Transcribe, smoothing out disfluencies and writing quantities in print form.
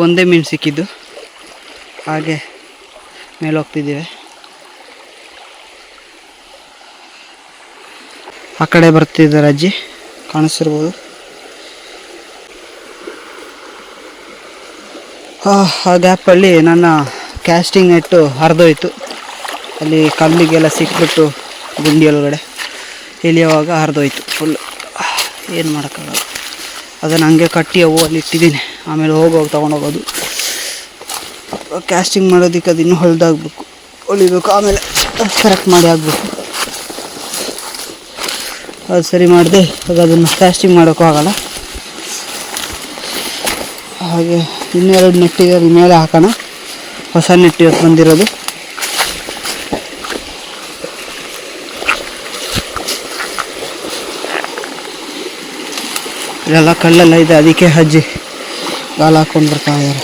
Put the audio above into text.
ಒಂದೇ ಮೀನು ಸಿಕ್ಕಿದ್ದು, ಹಾಗೆ ಮೇಲೆ ಹೋಗ್ತಿದ್ದೀವಿ. ಆ ಕಡೆ ಬರ್ತಿದ್ದಾರೆ ಅಜ್ಜಿ, ಕಾಣಿಸ್ತಿರ್ಬೋದು. ಆ ಗ್ಯಾಪಲ್ಲಿ ನನ್ನ ಕ್ಯಾಸ್ಟಿಂಗ್ ನೆಟ್ಟು ಹರಿದೋಯ್ತು. ಅಲ್ಲಿ ಕಲ್ಲಿಗೆಲ್ಲ ಸಿಕ್ಬಿಟ್ಟು ಗುಂಡಿ ಒಳಗಡೆ ಇಳಿಯುವಾಗ ಹರಿದೋಯ್ತು ಫುಲ್. ಏನು ಮಾಡೋಕ್ಕಾಗಲ್ಲ, ಅದನ್ನು ಹಂಗೆ ಕಟ್ಟಿ ಅವು ಅಲ್ಲಿ ಇಟ್ಟಿದ್ದೀನಿ. ಆಮೇಲೆ ಹೋಗುವಾಗ ತೊಗೊಂಡೋಗೋದು. ಕ್ಯಾಸ್ಟಿಂಗ್ ಮಾಡೋದಕ್ಕೆ ಅದು ಇನ್ನೂ ಹೊಲಿಬೇಕು, ಆಮೇಲೆ ಕರೆಕ್ಟ್ ಮಾಡಿ ಆಗಬೇಕು. ಅದು ಸರಿ ಮಾಡಿದೆ ಆಗ ಅದನ್ನು ಕ್ಯಾಸ್ಟಿಂಗ್ ಮಾಡೋಕ್ಕೂ ಆಗೋಲ್ಲ. ಹಾಗೆ ಇನ್ನೆರಡು ನೆಟ್ಟಿಗೆ ಅಲ್ಲಿ ಮೇಲೆ ಹಾಕೋಣ. ಹೊಸ ನೆಟ್ ಇವತ್ತು ಬಂದಿರೋದು. ಇದೆಲ್ಲ ಕಲ್ಲೆಲ್ಲ ಇದೆ, ಅದಕ್ಕೆ ಅಜ್ಜಿ ಗಾಲ ಹಾಕ್ಕೊಂಡು ಬರ್ತಾ ಇದ್ದಾರೆ.